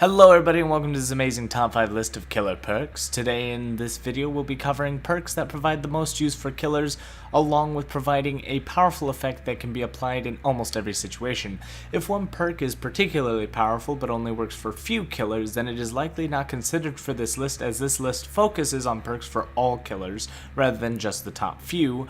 Hello everybody and welcome to this amazing top 5 list of killer perks. Today in this video we'll be covering perks that provide the most use for killers, along with providing a powerful effect that can be applied in almost every situation. If one perk is particularly powerful but only works for few killers, then it is likely not considered for this list, as this list focuses on perks for all killers rather than just the top few.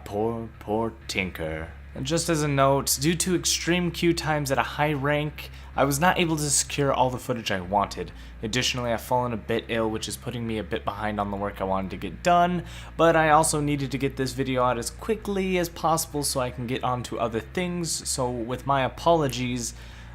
Poor Tinker. And just as a note, due to extreme queue times at a high rank, I was not able to secure all the footage I wanted. Additionally, I've fallen a bit ill, which is putting me a bit behind on the work I wanted to get done, but I also needed to get this video out as quickly as possible so I can get on to other things, so with my apologies,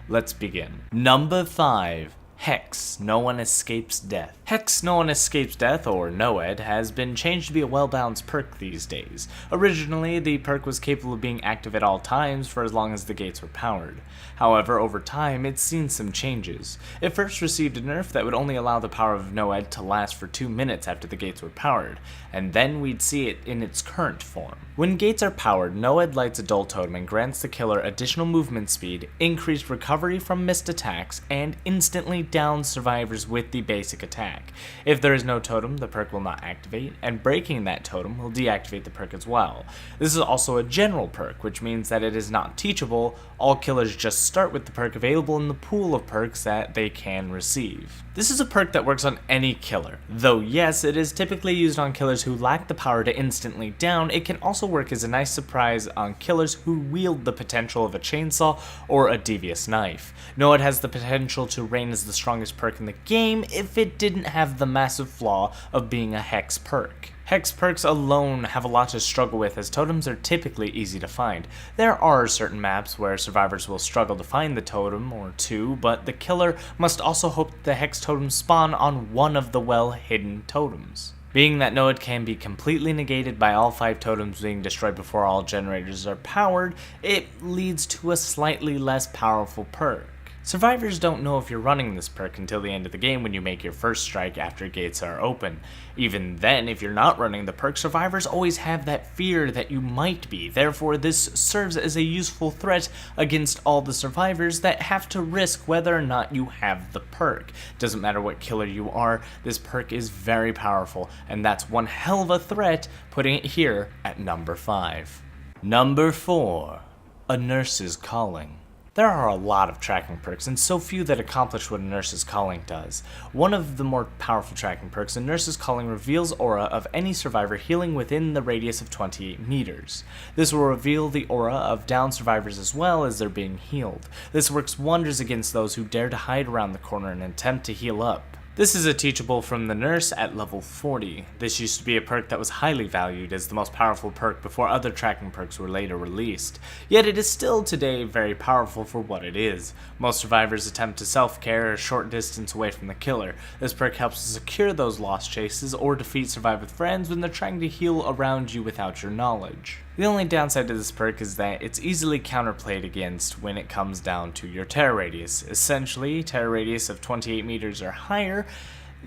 let's begin. Number 5. Hex, No One Escapes Death. Hex, No One Escapes Death, or NOED, has been changed to be a well-balanced perk these days. Originally, the perk was capable of being active at all times for as long as the gates were powered. However, over time, it's seen some changes. It first received a nerf that would only allow the power of NOED to last for 2 minutes after the gates were powered, and then we'd see it in its current form. When gates are powered, NOED lights a dull totem and grants the killer additional movement speed, increased recovery from missed attacks, and instantly downs survivors with the basic attack. If there is no totem, the perk will not activate, and breaking that totem will deactivate the perk as well. This is also a general perk, which means that it is not teachable. All killers just start with the perk available in the pool of perks that they can receive. This is a perk that works on any killer, though yes, it is typically used on killers who lack the power to instantly down. It can also work as a nice surprise on killers who wield the potential of a chainsaw or a devious knife. NOED has the potential to reign as the strongest perk in the game if it didn't have the massive flaw of being a hex perk. Hex perks alone have a lot to struggle with, as totems are typically easy to find. There are certain maps where survivors will struggle to find the totem or two, but the killer must also hope that the hex totems spawn on one of the well-hidden totems. Being that NOED can be completely negated by all 5 totems being destroyed before all generators are powered, it leads to a slightly less powerful perk. Survivors don't know if you're running this perk until the end of the game when you make your first strike after gates are open. Even then, if you're not running the perk, survivors always have that fear that you might be. Therefore, this serves as a useful threat against all the survivors that have to risk whether or not you have the perk. Doesn't matter what killer you are, this perk is very powerful, and that's one hell of a threat, putting it here at number 5. Number 4. A Nurse's Calling. There are a lot of tracking perks, and so few that accomplish what a Nurse's Calling does. One of the more powerful tracking perks, a Nurse's Calling reveals aura of any survivor healing within the radius of 28 meters. This will reveal the aura of downed survivors as well as they're being healed. This works wonders against those who dare to hide around the corner and attempt to heal up. This is a teachable from the nurse at level 40. This used to be a perk that was highly valued as the most powerful perk before other tracking perks were later released. Yet it is still today very powerful for what it is. Most survivors attempt to self-care a short distance away from the killer. This perk helps to secure those lost chases or defeat survive with friends when they're trying to heal around you without your knowledge. The only downside to this perk is that it's easily counterplayed against when it comes down to your terror radius. Essentially, terror radius of 28 meters or higher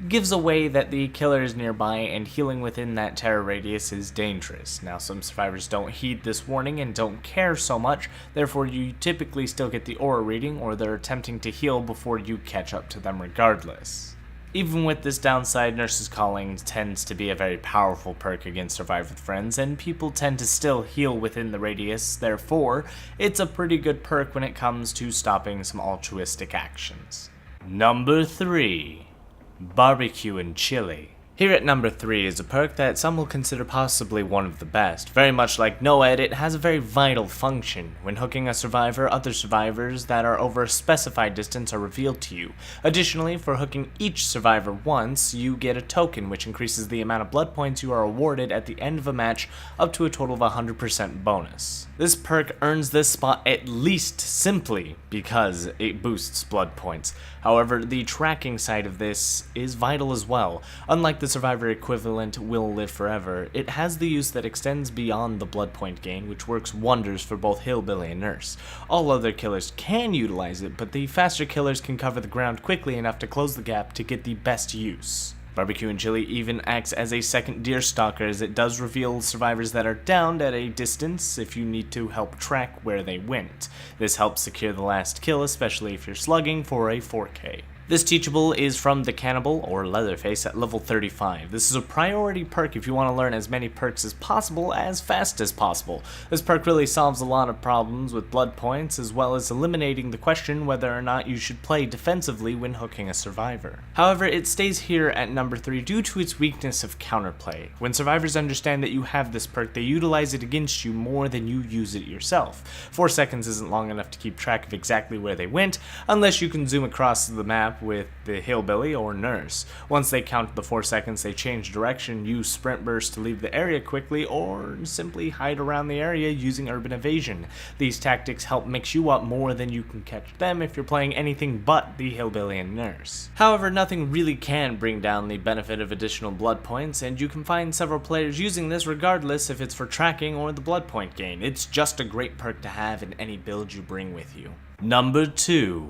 gives away that the killer is nearby, and healing within that terror radius is dangerous. Now, some survivors don't heed this warning and don't care so much, therefore you typically still get the aura reading, or they're attempting to heal before you catch up to them regardless. Even with this downside, Nurse's Calling tends to be a very powerful perk against Survive with Friends, and people tend to still heal within the radius. Therefore, it's a pretty good perk when it comes to stopping some altruistic actions. Number 3. Barbecue and Chili. Here at number 3 is a perk that some will consider possibly one of the best. Very much like NOED, it has a very vital function. When hooking a survivor, other survivors that are over a specified distance are revealed to you. Additionally, for hooking each survivor once, you get a token which increases the amount of blood points you are awarded at the end of a match up to a total of 100% bonus. This perk earns this spot at least simply because it boosts blood points. However, the tracking side of this is vital as well. Unlike the survivor equivalent Will Live Forever, it has the use that extends beyond the blood point gain, which works wonders for both Hillbilly and Nurse. All other killers can utilize it, but the faster killers can cover the ground quickly enough to close the gap to get the best use. Barbecue and Chili even acts as a second deer stalker, as it does reveal survivors that are downed at a distance if you need to help track where they went. This helps secure the last kill, especially if you're slugging for a 4K. This teachable is from the Cannibal, or Leatherface, at level 35. This is a priority perk if you want to learn as many perks as possible as fast as possible. This perk really solves a lot of problems with blood points, as well as eliminating the question whether or not you should play defensively when hooking a survivor. However, it stays here at number 3 due to its weakness of counterplay. When survivors understand that you have this perk, they utilize it against you more than you use it yourself. 4 seconds isn't long enough to keep track of exactly where they went, unless you can zoom across the map with the hillbilly or nurse. Once they count the 4 seconds, they change direction, use sprint burst to leave the area quickly, or simply hide around the area using urban evasion. These tactics help mix you up more than you can catch them if you're playing anything but the hillbilly and nurse. However, nothing really can bring down the benefit of additional blood points, and you can find several players using this regardless if it's for tracking or the blood point gain. It's just a great perk to have in any build you bring with you. Number 2.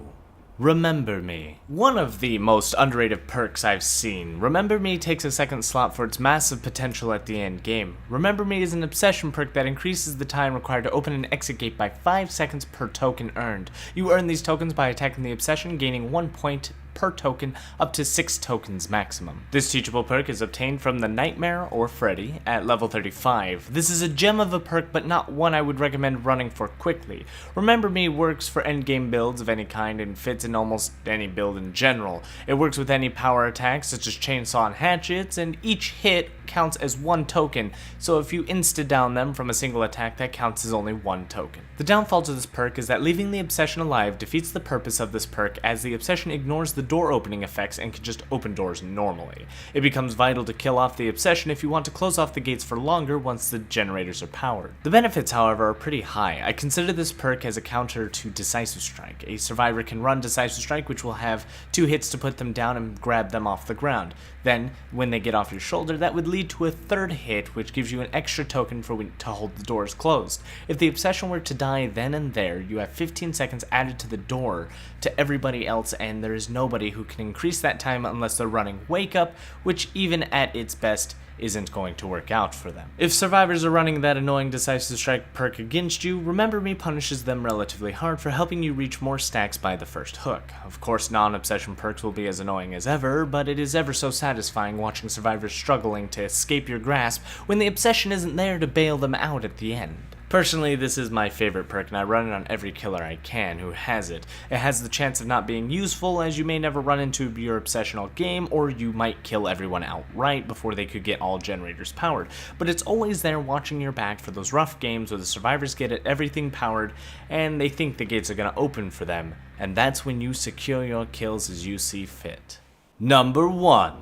Remember Me. One of the most underrated perks I've seen. Remember Me takes a second slot for its massive potential at the end game. Remember Me is an obsession perk that increases the time required to open an exit gate by 5 seconds per token earned. You earn these tokens by attacking the obsession, gaining 1 point per token, up to 6 tokens maximum. This teachable perk is obtained from the Nightmare or Freddy at level 35. This is a gem of a perk, but not one I would recommend running for quickly. Remember Me works for endgame builds of any kind and fits in almost any build in general. It works with any power attacks such as chainsaw and hatchets, and each hit counts as 1 token, so if you insta-down them from a single attack, that counts as only 1 token. The downfall to this perk is that leaving the obsession alive defeats the purpose of this perk, as the obsession ignores the door opening effects and can just open doors normally. It becomes vital to kill off the obsession if you want to close off the gates for longer once the generators are powered. The benefits, however, are pretty high. I consider this perk as a counter to Decisive Strike. A survivor can run Decisive Strike, which will have 2 hits to put them down and grab them off the ground. Then, when they get off your shoulder, that would lead to a 3rd hit, which gives you an extra token to hold the doors closed. If the obsession were to die then and there, you have 15 seconds added to the door to everybody else, and there is nobody who can increase that time unless they're running Wake Up, which even at its best isn't going to work out for them. If survivors are running that annoying Decisive Strike perk against you, Remember Me punishes them relatively hard for helping you reach more stacks by the first hook. Of course, non-obsession perks will be as annoying as ever, but it is ever so satisfying watching survivors struggling to escape your grasp when the obsession isn't there to bail them out at the end. Personally, this is my favorite perk, and I run it on every killer I can who has it. It has the chance of not being useful, as you may never run into your obsessional game, or you might kill everyone outright before they could get all generators powered. But it's always there watching your back for those rough games where the survivors get everything powered, and they think the gates are gonna open for them, and that's when you secure your kills as you see fit. Number 1.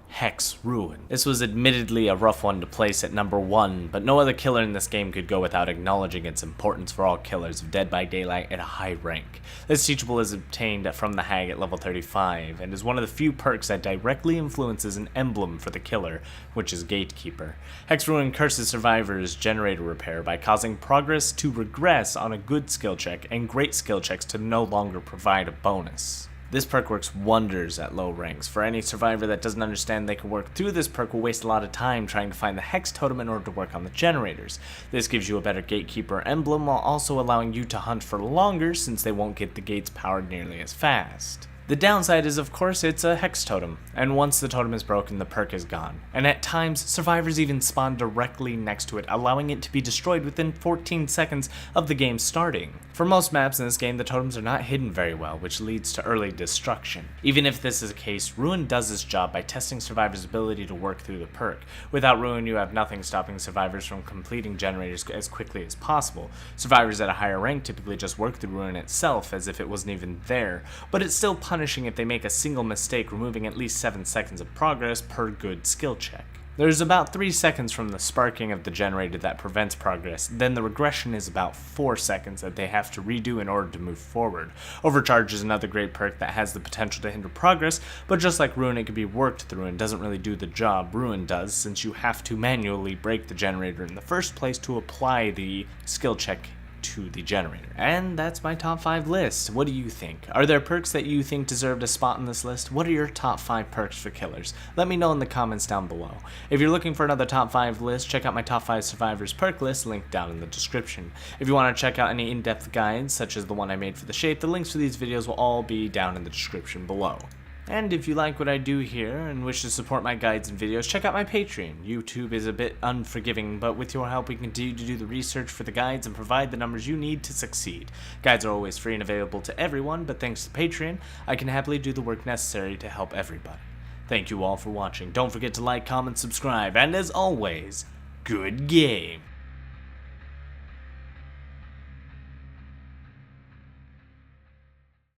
Hex Ruin. This was admittedly a rough one to place at number 1, but no other killer in this game could go without acknowledging its importance for all killers of Dead by Daylight at a high rank. This teachable is obtained from the Hag at level 35, and is one of the few perks that directly influences an emblem for the killer, which is Gatekeeper. Hex Ruin curses survivors' generator repair by causing progress to regress on a good skill check, and great skill checks to no longer provide a bonus. This perk works wonders at low ranks. For any survivor that doesn't understand they can work through this perk will waste a lot of time trying to find the Hex Totem in order to work on the generators. This gives you a better Gatekeeper emblem while also allowing you to hunt for longer, since they won't get the gates powered nearly as fast. The downside is, of course, it's a Hex Totem, and once the totem is broken, the perk is gone. And at times, survivors even spawn directly next to it, allowing it to be destroyed within 14 seconds of the game starting. For most maps in this game, the totems are not hidden very well, which leads to early destruction. Even if this is the case, Ruin does its job by testing survivors' ability to work through the perk. Without Ruin, you have nothing stopping survivors from completing generators as quickly as possible. Survivors at a higher rank typically just work through Ruin itself as if it wasn't even there, but it's still punishing if they make a single mistake, removing at least 7 seconds of progress per good skill check. There's about 3 seconds from the sparking of the generator that prevents progress, then the regression is about 4 seconds that they have to redo in order to move forward. Overcharge is another great perk that has the potential to hinder progress, but just like Ruin, it can be worked through and doesn't really do the job Ruin does, since you have to manually break the generator in the first place to apply the skill check to the generator. And that's my top 5 list. What do you think? Are there perks that you think deserved a spot in this list? What are your top 5 perks for killers? Let me know in the comments down below. If you're looking for another top 5 list, check out my top 5 survivors perk list linked down in the description. If you want to check out any in-depth guides, such as the one I made for the shape, the links for these videos will all be down in the description below. And if you like what I do here and wish to support my guides and videos, check out my Patreon. YouTube is a bit unforgiving, but with your help we continue to do the research for the guides and provide the numbers you need to succeed. Guides are always free and available to everyone, but thanks to Patreon, I can happily do the work necessary to help everybody. Thank you all for watching. Don't forget to like, comment, subscribe, and as always, good game!